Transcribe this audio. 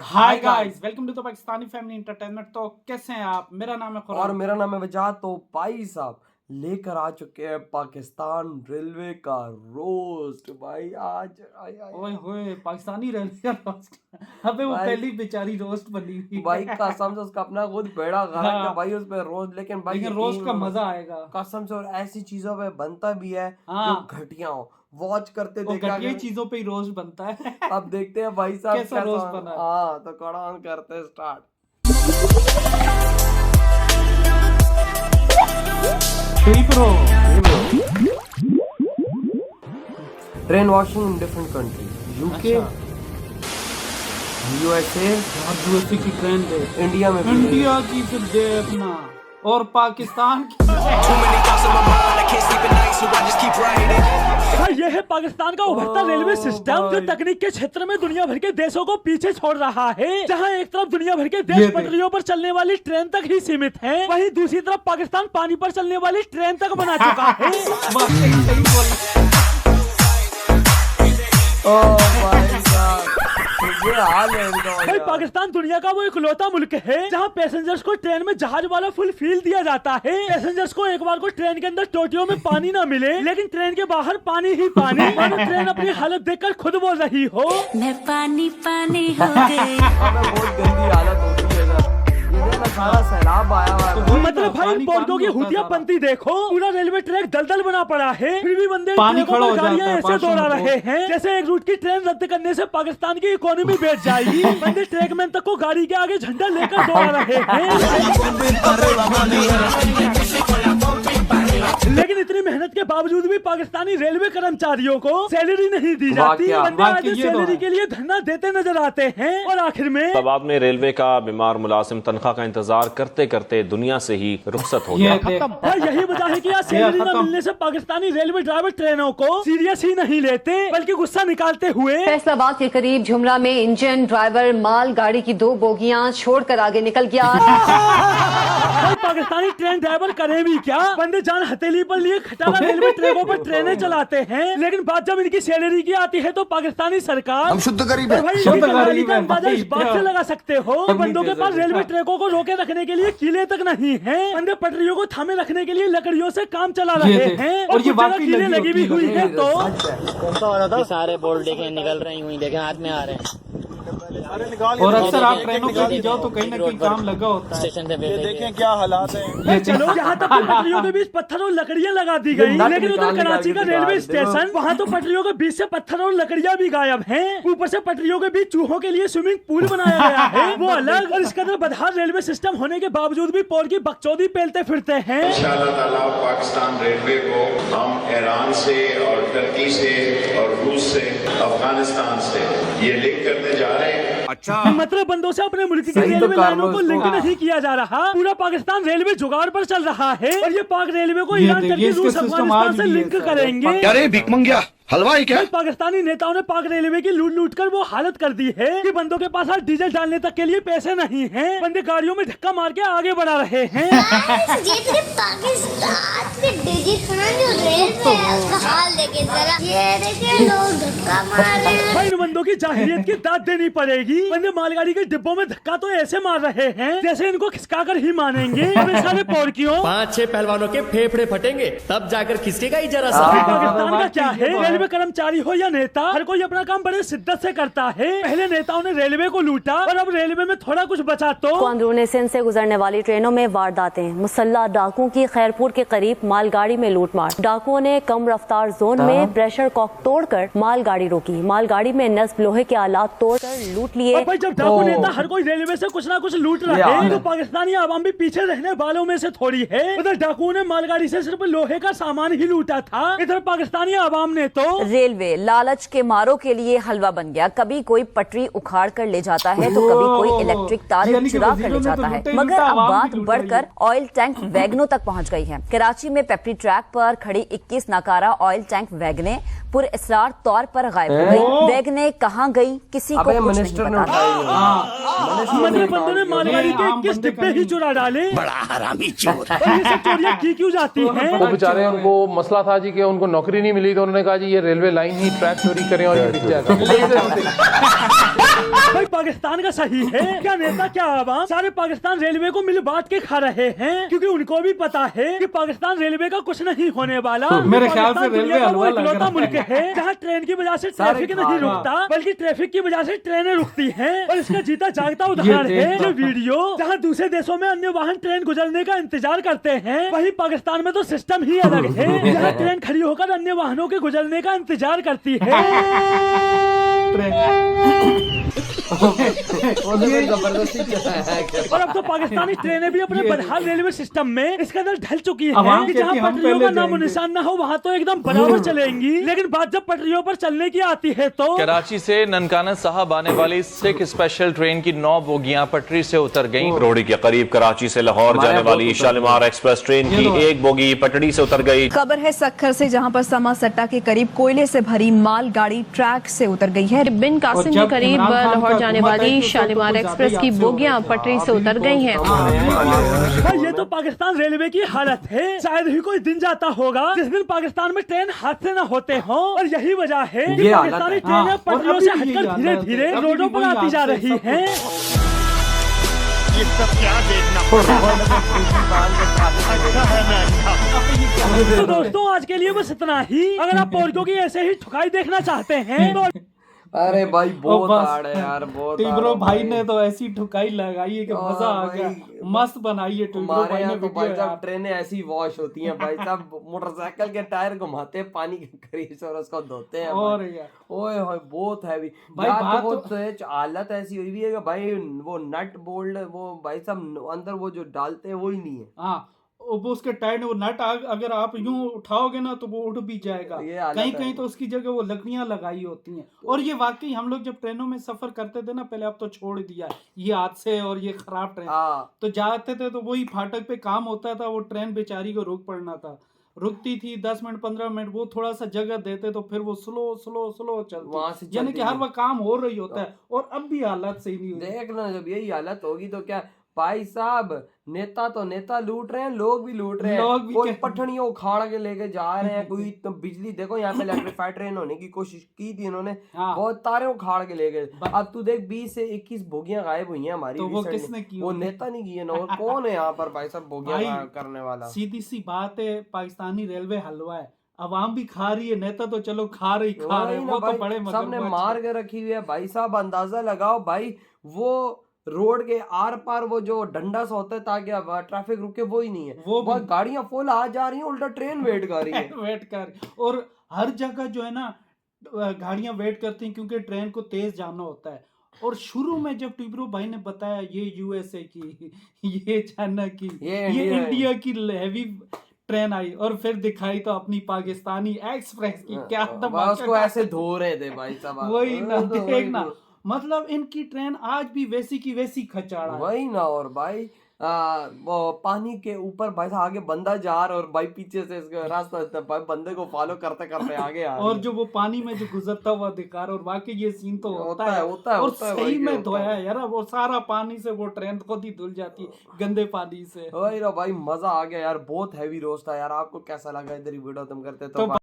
Hi guys, welcome to the Pakistani family entertainment. तो कैसे हैं आप? मेरा नाम है खुरान और मेरा नाम है वजाह। तो भाई साहब लेकर आ चुके हैं पाकिस्तान रेलवे का रोस्ट। भाई आज ओए होए, पाकिस्तानी रेलवे का रोस्ट। अबे वो पहली बेचारी रोस्ट बनी हुई भाई कसम से उसका अपना खुद बेड़ा गर्क है भाई उस पे रोस्ट। लेकिन भाई रोस्ट का मजा आएगा कसम से। और ऐसी चीजों पे बनता भी है जो घटिया हो। वॉच करते देखा घटिया चीजों पे ही रोस्ट बनता है। अब देखते हैं भाई साहब कैसा रोस्ट बना। हाँ तो कड़ान करते start. Train washing in different countries, UK, USA. USA की ट्रेन देख, इंडिया में इंडिया की फिर देखना, और पाकिस्तान की। यह है पाकिस्तान का उभरता रेलवे सिस्टम जो तकनीक के क्षेत्र में दुनिया भर के देशों को पीछे छोड़ रहा है। जहां एक तरफ दुनिया भर के देश पटरियों पर चलने वाली ट्रेन तक ही सीमित हैं, वहीं दूसरी तरफ पाकिस्तान पानी पर चलने वाली ट्रेन तक बना चुका है। भाई पाकिस्तान दुनिया का वो इकलौता मुल्क है जहाँ पैसेंजर्स को ट्रेन में जहाज वाला फुल फील दिया जाता है। पैसेंजर्स को एक बार को ट्रेन के अंदर टोटियों में पानी ना मिले, लेकिन ट्रेन के बाहर पानी ही पानी। ट्रेन अपनी हालत देखकर खुद बोल रही हो, मैं पानी पानी हो गई। बहुत गंदी हालत होती है सारा सैलाब आया हुआ। मतलब भाई पौधों की हुटिया पंती देखो, पूरा रेलवे ट्रैक दलदल बना पड़ा है, फिर भी बंदे गाड़ियां ऐसे दौड़ा रहे हैं जैसे एक रूट की ट्रेन रद्द करने से पाकिस्तान की इकोनॉमी बैठ जाएगी। बंदे ट्रैकमैन तक को गाड़ी के आगे झंडा लेकर दौड़ा रहे हैं। लेकिन इतनी मेहनत के बावजूद भी पाकिस्तानी रेलवे कर्मचारियों को सैलरी नहीं दी जाती। बंदे आज सैलरी के लिए धरना देते नजर आते हैं और आखिर में शबाब में रेलवे का बीमार मुलाजिम तनख्वाह का इंतजार करते करते दुनिया से ही रुखसत हो गया। यही वजह है कि आज सैलरी न मिलने से पाकिस्तानी रेलवे ड्राइवर ट्रेनों को सीरियस ही नहीं लेते, बल्कि गुस्सा निकालते हुए फैसलाबाद के करीब झुमरा में इंजन ड्राइवर माल गाड़ी की 2 बोगियां छोड़कर आगे निकल गया। पाकिस्तानी ट्रेन ड्राइवर करें भी क्या? बंदे जान हथेली पर लिए खटारा रेलवे ट्रैकों पर ट्रेनें चलाते हैं, लेकिन बात जब इनकी सैलरी की आती है तो पाकिस्तानी सरकार हम शुद्ध गरीब है। भाई इनकी का अंदाजा इस बात से लगा सकते हो, बंदों के पास रेलवे ट्रैकों को रोके रखने के लिए किले तक नहीं है। बंदे पटरियों को थामे रखने के लिए लकड़ियों से काम चला रहे हैं और ये किले लगी भी हुई है। तो कौन सा वाला था? सारे बोर्ड देखें निकल रही हुई, देखें हाथ में आ रहे हैं। और अक्सर आप ट्रेनों पे जाओ तो कहीं ना कहीं काम लगा होता है। स्टेशन से देखें क्या हालात हैं। चलो यहाँ तक पटरियों के बीच पत्थर और लकड़ियाँ लगा दी गई, लेकिन उधर कराची का रेलवे स्टेशन, वहाँ तो पटरियों के बीच से पत्थर और लकड़ियाँ भी गायब हैं। ऊपर से पटरियों के बीच चूहों के लिए स्विमिंग पूल बनाया गया है, वो अलग। और इस कदर बदहाल रेलवे सिस्टम होने के बावजूद भी पौर की बकचोदी पेलते फिरते हैं। इंशाअल्लाह पाकिस्तान रेलवे को हम ईरान से और टर्की से और रूस से, अफगानिस्तान से ये लिंक करने जा रहे हैं। अच्छा, मतलब बंदों से अपने मुल्क की रेलवे लाइनों को लिंक नहीं किया जा रहा। पूरा पाकिस्तान रेलवे जुगाड़ पर चल रहा है और ये पाक रेलवे को ईरान, टर्की, रूस, अफगानिस्तान से लिंक करेंगे। अरे भिखमंगिया हलवाई क्या? पाकिस्तानी नेताओं ने पाक रेलवे की लूट कर वो हालत कर दी है कि बंदों के पास आज डीजल डालने तक के लिए पैसे नहीं हैं। बंदे गाड़ियों में धक्का मार के आगे बढ़ा रहे हैं। पाकिस्तान में डीजल जो रेलवे है उसका हाल देखे जरा, ये देखिए लोग धक्का मार रहे हैं। इन बंदों की जाहिलियत की दाद देनी पड़ेगी। बंदे मालगाड़ी के डिब्बों में धक्का तो ऐसे मार रहे हैं जैसे इनको खिसका कर ही मानेंगे। सारे पौड़कियों 5-6 पहलवानों के फेफड़े फटेंगे तब जाकर खिसकेगा ही जरा सा। पाकिस्तान का क्या है, रेलवे कर्मचारी हो या नेता, हर कोई अपना काम बड़े शिद्दत से करता है। पहले नेताओं ने रेलवे को लूटा और अब रेलवे में थोड़ा कुछ बचा तो अंदरूनी सिंध से गुजरने वाली ट्रेनों में वारदातें। मुसल्ला डाकुओं की खैरपुर के करीब मालगाड़ी में लूटमार। डाकुओं ने कम रफ्तार जोन में प्रेशर कॉक तोड़कर मालगाड़ी रोकी। मालगाड़ी में नस्ब लोहे के आलात तोड़कर लूट लिए। भाई जब डाकू नेता हर कोई रेलवे से कुछ ना कुछ लूट रहा है तो पाकिस्तानी आवाम भी पीछे रहने वालों में से थोड़ी है। उधर डाकुओं ने मालगाड़ी से सिर्फ लोहे का सामान ही लूटा था, इधर पाकिस्तानी आवाम ने तो रेलवे लालच के मारों के लिए हलवा बन गया। कभी कोई पटरी उखाड़ कर ले जाता है तो कभी कोई इलेक्ट्रिक तार चुरा कर ले जाता है। मगर अब बात बढ़कर ऑयल टैंक वैगनों तक पहुंच गई है। कराची में पेप्टी ट्रैक पर खड़ी 21 नाकारा ऑयल टैंक वैगने पुरअसरार तौर पर गायब हो गई। वैगने कहाँ गई किसी को कुछ नहीं पता। बंदों ने मालगाड़ी के 21 डिब्बे ही चुरा डाले। बड़ा हरामी चोर। ये सब चोरियां की क्यों जाती हैं? वो बेचारे उनको मसला था जी कि उनको नौकरी नहीं मिली तो उन्होंने कहा जी ये रेलवे लाइन ही ट्रैक चोरी करें और ये बिक जाएगा। भाई पाकिस्तान का सही है क्या? नेता क्या आवाम सारे पाकिस्तान रेलवे को मिल बांट के खा रहे हैं, क्योंकि उनको भी पता है कि पाकिस्तान रेलवे का कुछ नहीं होने वाला। मेरे ख्याल से रेलवे वो इकलौता मुल्क है जहाँ ट्रेन की वजह से ट्रैफिक नहीं रुकता, बल्कि ट्रैफिक की वजह से ट्रेनें रुकती हैं। और इसका जीता जागता उदाहरण है जो वीडियो जहाँ दूसरे देशों में अन्य वाहन ट्रेन गुजरने का इंतजार करते हैं, वहीं पाकिस्तान में तो सिस्टम ही अलग है जहाँ ट्रेन खड़ी होकर अन्य वाहनों के गुजरने का इंतजार करती है। और अब तो पाकिस्तानी ट्रेनें भी अपने बदहाल रेलवे सिस्टम में इसके अंदर ढल चुकी हैं कि जहाँ पटरियों का नामो निशान न हो वहाँ तो एकदम बराबर चलेंगी, लेकिन बात जब पटरियों पर चलने की आती है तो कराची से ननकाना साहब आने वाली सिख स्पेशल ट्रेन की 9 बोगियां पटरी से उतर गईं। रोहड़ी के करीब कराची से लाहौर जाने वाली शालीमार एक्सप्रेस ट्रेन की एक बोगी पटड़ी से उतर गई। खबर है सक्खर से, जहां पर समा सट्टा के करीब कोयले से भरी माल गाड़ी ट्रैक से उतर गई है। बिन कासिम के करीब लाहौर जाने वाली शालीमार एक्सप्रेस की बोगियां पटरी से उतर गई हैं। ये तो पाकिस्तान रेलवे की हालत है। शायद ही कोई दिन जाता होगा जिस दिन पाकिस्तान में ट्रेन हादसे न होते हों, और यही वजह है कि पाकिस्तानी ट्रेनें पटरियों से हटकर धीरे धीरे रोडों पर आती जा रही हैं। ये सब क्या देखना तो दोस्तों आज के लिए बस इतना ही। अगर आप पोर्को की ऐसे ही ठुकाई देखना चाहते हैं तो अरे भाई बहुत हार्ड है यार, बहुत टिब्रो भाई ने तो ऐसी ठुकाई लगाई है कि मजा आ गया, मस्त बनाई है टिब्रो भाई ने। तो भाई साहब ट्रेनें ऐसी वॉश होती हैं भाई साहब, मोटरसाइकिल के टायर घुमाते हैं पानी के करीब से और उसको धोते हैं। और यार ओए होए बहुत हैवी भाई, बात तो हालत ऐसी हुई है कि भाई वो नट बोल्ट वो भाई साहब अंदर वो जो डालते हैं वो ही नहीं है। हाँ वो उसके टायर वो नट अगर आप यूं उठाओगे ना तो वो उठ भी जाएगा, कहीं कहीं तो उसकी जगह वो लकड़ियां लगाई होती हैं। और ये वाकई हम लोग जब ट्रेनों में सफर करते थे ना पहले, अब तो छोड़ दिया ये हादसे और ये खराब ट्रेन, तो जाते थे तो वही फाटक पे काम होता था, वो ट्रेन बेचारी को रुक पड़ना था, रुकती थी 10 मिनट 15 मिनट, वो थोड़ा सा जगह देते तो फिर वो स्लो स्लो स्लो चलती, यानी कि हर वक्त काम हो रही होता है। और अब भी हालत सही नहीं होती। देखना जब यही हालत होगी तो क्या भाई साहब, नेता तो नेता लूट रहे हैं, लोग भी लूट रहे हैं। कोई पटड़ियों उखाड़ के लेके जा रहे हैं, कोई तो बिजली देखो यहाँ पे इलेक्ट्रिफाइड ट्रेन होने की कोशिश की थी इन्होंने, बहुत तारे उखाड़ के ले गए। अब तू देख 20 से 21 बोगियां गायब हुई हैं हमारी। तो वो किसने की? वो नेता नहीं की है ना, और कौन है यहाँ पर भाई साहब बोगियां गायब करने वाला? सीधी सी बात है, पाकिस्तानी रेलवे हलवा है, अवाम भी खा रही है, नेता तो चलो खा रहे वो तो बड़े सबने मार के रखी हुई है भाई साहब। अंदाजा लगाओ भाई, वो रोड के आर पार वो जो डंडा सा होता है ताकि ट्रैफिक रुके, वो ही नहीं है। वो गाड़ियां फुल आ जा रही हैं, उल्टा ट्रेन वेट कर रही है वेट कर। और हर जगह जो है ना गाड़ियां वेट करती हैं क्योंकि ट्रेन को तेज जाना होता है। और शुरू में जब टिब्रो भाई ने बताया ये यूएसए की, ये चाइना की, ये इंडिया की हैवी ट्रेन आई, और फिर दिखाई तो अपनी पाकिस्तानी एक्सप्रेस की, क्या उसको ऐसे धो रहे थे भाई साहब। वही ना, देखना मतलब इनकी ट्रेन आज भी वैसी की वैसी खचाड़ा है। वही ना। और भाई वो पानी के ऊपर भाई साहब आगे बंदा जा रहा और भाई पीछे से इसका रास्ता भाई बंदे को फॉलो करते करते आगे आ और जो वो पानी में जो गुजरता हुआ दिखा रहा, और वाकई ये सीन तो होता है और सही में धोया है यार, वो सारा पानी से वो ट्रेन खुद ही धुल जाती है गंदे पानी से। वही ना भाई, मजा आ गया यार, बहुत हैवी रोस्ट था यार। आपको कैसा लगा इधर वीडियो तुम करते तो